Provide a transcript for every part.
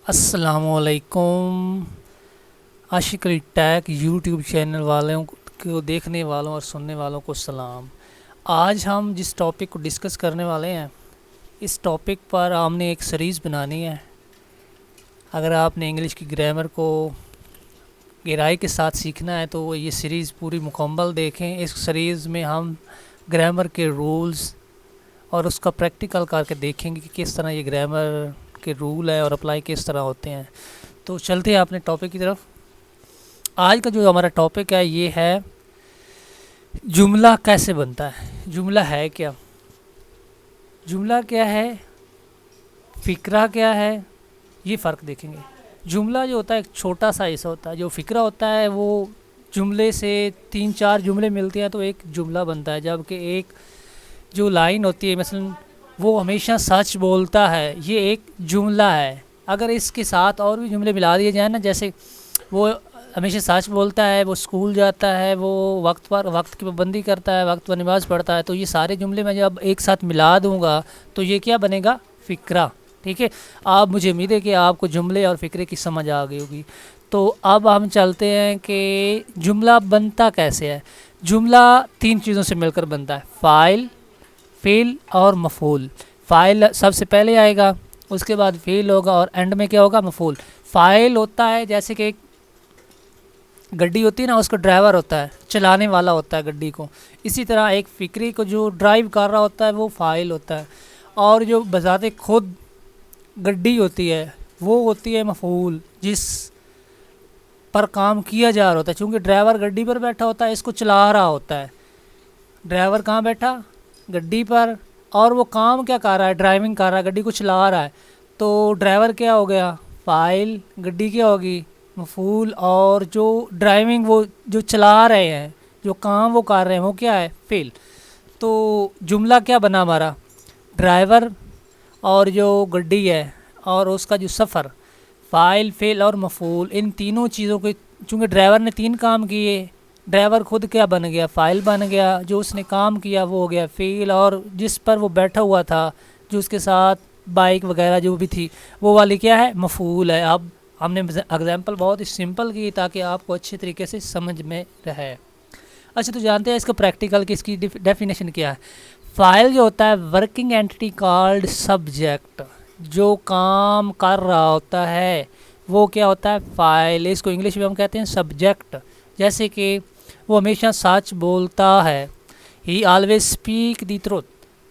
अस्सलामुअलैकुम। आशिक अली टैक YouTube channel वालों को देखने वालों और सुनने वालों को सलाम। आज हम जिस टॉपिक को डिस्कस करने वाले हैं, इस टॉपिक पर हमने एक सीरीज़ बनानी है। अगर आपने इंग्लिश की ग्रामर को गहराई के साथ सीखना है तो ये सीरीज़ पूरी मुकम्मल देखें। इस सीरीज़ में हम ग्रामर के रूल्स और उसका प्रैक्टिकल करके देखेंगे कि किस तरह ये ग्रामर के रूल है और अप्लाई किस तरह होते हैं। तो चलते हैं अपने टॉपिक की तरफ। आज का जो हमारा टॉपिक है ये है जुमला कैसे बनता है। जुमला है क्या, जुमला क्या है, फ़िक्रा क्या है, ये फ़र्क देखेंगे। जुमला जो होता है एक छोटा सा हिस्सा होता है, जो फ़िक्रा होता है वो जुमले से 3-4 जुमले मिलते हैं तो एक जुमला बनता है। जबकि एक जो लाइन होती है, मसलन वो हमेशा सच बोलता है, ये एक जुमला है। अगर इसके साथ और भी जुमले मिला दिए जाए ना, जैसे वो हमेशा सच बोलता है, वो स्कूल जाता है, वो वक्त की पाबंदी करता है, वक्त पर नमाज़ पढ़ता है, तो ये सारे जुमले मैं जब एक साथ मिला दूंगा तो ये क्या बनेगा, फ़िक्रा। ठीक है, आप मुझे उम्मीद है कि आपको जुमले और फ़िक्रे की समझ आ गई होगी। तो अब हम चलते हैं कि जुमला बनता कैसे है। जुमला 3 चीज़ों से मिलकर बनता है, फ़ाइल, फ़ेल और मफ़ूल। फ़ाइल सबसे पहले आएगा, उसके बाद फ़ेल होगा और एंड में क्या होगा, मफ़ूल। फ़ाइल होता है जैसे कि एक गड्डी होती है ना, उसका ड्राइवर होता है, चलाने वाला होता है गड्डी को। इसी तरह एक फ़िक्री को जो ड्राइव कर रहा होता है वो फ़ाइल होता है, और जो बजाते खुद गड्डी होती है वो होती है मफ़ूल, जिस पर काम किया जा रहा होता है। चूँकि ड्राइवर गड्डी पर बैठा होता है, इसको चला रहा होता है। ड्राइवर कहाँ बैठा, गड्डी पर, और वो काम क्या कर रहा है, ड्राइविंग कर रहा है, गड्डी को चला रहा है। तो ड्राइवर क्या हो गया, फ़ाइल, गड्डी क्या होगी, मफ़ूल, और जो ड्राइविंग वो जो चला रहे हैं, जो काम वो कर रहे हैं वो क्या है, फ़ेल। तो जुमला क्या बना हमारा, ड्राइवर और जो गड्डी है और उसका जो सफ़र, फ़ाइल, फ़ेल और मफ़ूल, इन तीनों चीज़ों के, चूँकि ड्राइवर ने 3 काम किए, ड्राइवर खुद क्या बन गया, फ़ाइल बन गया, जो उसने काम किया वो हो गया फ़ेल, और जिस पर वो बैठा हुआ था, जो उसके साथ बाइक वगैरह जो भी थी, वो वाली क्या है, मफ़ूल है। अब हमने एग्जांपल बहुत ही सिंपल की ताकि आपको अच्छे तरीके से समझ में रहे। अच्छा, तो जानते हैं इसका प्रैक्टिकल की इसकी डेफिनेशन क्या है। फ़ाइल जो होता है वर्किंग एंटिटी कॉल्ड सब्जेक्ट, जो काम कर रहा होता है वो क्या होता है, फ़ाइल। इसको इंग्लिश में हम कहते हैं सब्जेक्ट। जैसे कि वो हमेशा सच बोलता है, ही ऑलवेज स्पीक दी ट्रुथ,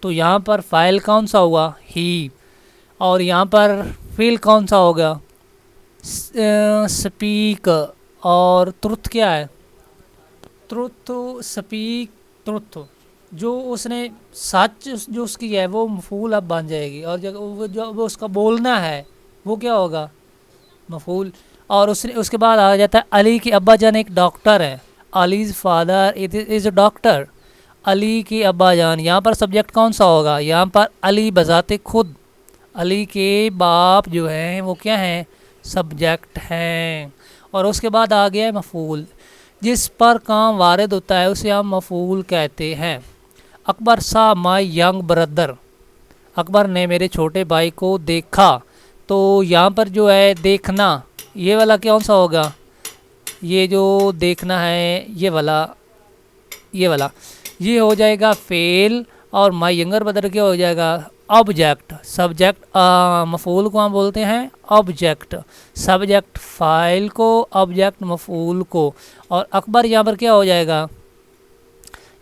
तो यहाँ पर फ़ाइल कौन सा हुआ, ही, और यहाँ पर फ़ेल कौन सा होगा, स्पीक, और ट्रुथ क्या है, ट्रुथ, स्पीक ट्रुथ। जो उसने सच जो उसकी है वो मफ़ूल अब बन जाएगी, और जो वो उसका बोलना है वो क्या होगा, मफ़ूल। और उसने उसके बाद आ जाता है अली के अब्बा जान एक डॉक्टर है, Ali's father is a doctor, Ali के अब्बा जान, यहाँ पर सब्जेक्ट कौन सा होगा, यहाँ पर अली बजाते खुद, अली के बाप जो हैं वो क्या हैं, सब्जेक्ट हैं। और उसके बाद आ गया है मफ़ूल, जिस पर काम वारिद होता है उसे हम मफ़ूल कहते हैं। अकबर सा माई यंग ब्रदर, अकबर ने मेरे छोटे भाई को देखा, तो यहाँ पर जो है देखना, ये वाला कौन सा होगा, ये जो देखना है ये हो जाएगा फ़ेल, और माई यंगर ब्रदर क्या हो जाएगा, ऑब्जेक्ट। सब्जेक्ट मफ़ूल को हम बोलते हैं ऑब्जेक्ट, सब्जेक्ट फ़ाइल को, ऑब्जेक्ट मफ़ूल को, और अकबर यहाँ पर क्या हो जाएगा,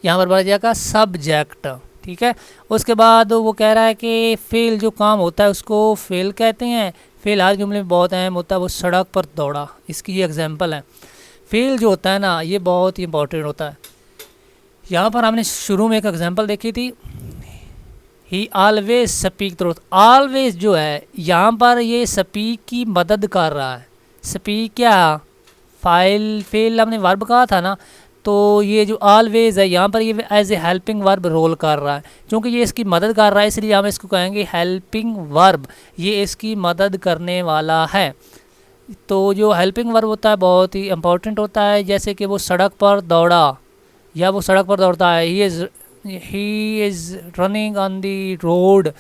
यहाँ पर बन जाएगा सब्जेक्ट। ठीक है, उसके बाद वो कह रहा है कि फ़ेल जो काम होता है उसको फ़ेल कहते हैं। फ़ेल हर जुमले में बहुत अहम होता है, वो सड़क पर दौड़ा, इसकी ये एग्जांपल है। फ़ेल जो होता है ना ये बहुत ही इंपॉर्टेंट होता है। यहाँ पर हमने शुरू में एक एग्जांपल देखी थी, ही ऑलवेज स्पीक ट्रुथ। ऑलवेज जो है यहाँ पर ये स्पीक की मदद कर रहा है। स्पीक क्या, फ़ाइल, फ़ेल हमने वर्ब कहा था ना, तो ये जो ऑलवेज है यहाँ पर ये as a helping verb role कर रहा है। क्योंकि ये इसकी मदद कर रहा है इसलिए हम इसको कहेंगे हेल्पिंग वर्ब, ये इसकी मदद करने वाला है। तो जो हेल्पिंग वर्ब होता है बहुत ही इम्पोर्टेंट होता है। जैसे कि वो सड़क पर दौड़ा, या वो सड़क पर दौड़ता है, he is running on the road,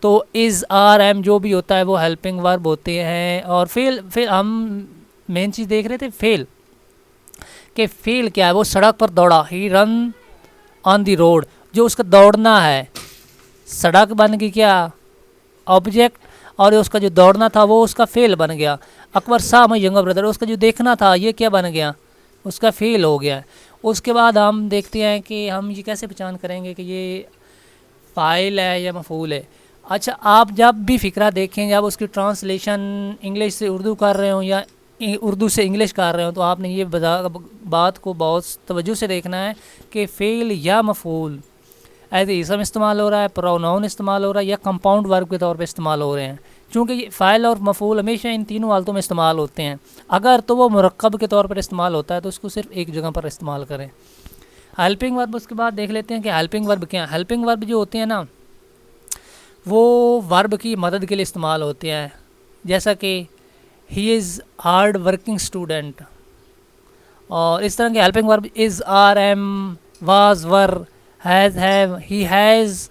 तो इज़ आर एम जो भी होता है वो हेल्पिंग वर्ब होते हैं। और फिर हम मेन चीज़ देख रहे थे फेल, कि फेल क्या है, वो सड़क पर दौड़ा, ही रन ऑन द रोड, जो उसका दौड़ना है, सड़क बन गई क्या ऑब्जेक्ट, और उसका जो दौड़ना था वो उसका फेल बन गया। Akbar Shah my younger brother, उसका जो देखना था ये क्या बन गया, उसका फेल हो गया। उसके बाद हम देखते हैं कि हम ये कैसे पहचान करेंगे कि ये फ़ाइल है या मफ़ूल है। अच्छा, आप जब भी फ़िक्रा देखें, जब उसकी ट्रांसलेशन इंग्लिश से उर्दू कर रहे हो या उर्दू से इंग्लिश कर रहे हो, तो आपने ये बात को बहुत तवज्जो से देखना है कि फ़ेल या मफ़ूल एज ए इसम इस्तेमाल हो रहा है, प्रोनाउन इस्तेमाल हो रहा है, या कंपाउंड वर्ब के तौर पे इस्तेमाल हो रहे हैं। चूँकि फ़ाइल और मफ़ूल हमेशा इन तीनों हालतों में इस्तेमाल होते हैं। अगर तो वो मुरक्कब के तौर पर इस्तेमाल होता है तो उसको सिर्फ एक जगह पर इस्तेमाल करें। हेल्पिंग वर्ब, उसके बाद देख लेते हैं कि हेल्पिंग वर्ब क्या है। हेल्पिंग वर्ब जो होते हैं ना, वो वर्ब की मदद के लिए इस्तेमाल होते हैं। जैसा कि he is hard working student, और इस तरह के helping verb is, are, am, was, were, has, have, he has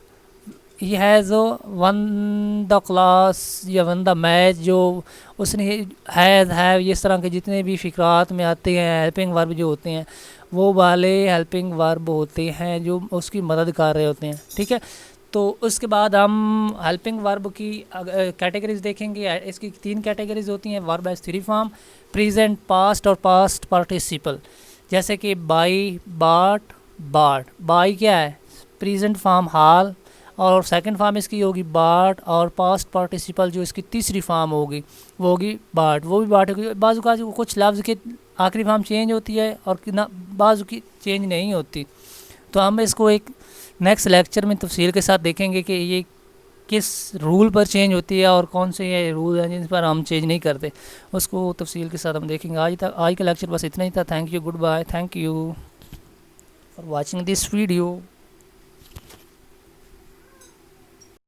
won the class या वन द मैच, जो उसने हैज़, हैव, इस तरह के जितने भी फ़िक्रात में आते हैं हेल्पिंग वर्ब जो होते हैं, वो वाले हेल्पिंग वर्ब होते हैं जो उसकी मदद कर रहे होते हैं। ठीक है, तो उसके बाद हम हेल्पिंग वर्ब की कैटेगरीज देखेंगे। इसकी 3 कैटेगरीज होती हैं। Verb as 3 form, present, past or past participle. जैसे कि बाई, बाट, बाट। बाई क्या है, प्रेजेंट फॉर्म हाल, और सेकंड फॉर्म इसकी होगी बाट, और पास्ट पार्टिसिपल जो इसकी तीसरी फॉर्म होगी वो होगी बाट। वो भी बाट होगी। बाजू का कुछ लफ्ज़ की आखिरी फॉर्म चेंज होती है और ना बाजू की चेंज नहीं होती। तो हम इसको एक नेक्स्ट लेक्चर में तफसील के साथ देखेंगे कि ये किस रूल पर चेंज होती है और कौन से ये रूल हैं जिन पर हम चेंज नहीं करते, उसको तफसील के साथ हम देखेंगे। आज का लेक्चर बस इतना ही था। Thank you, goodbye, thank you for watching this video.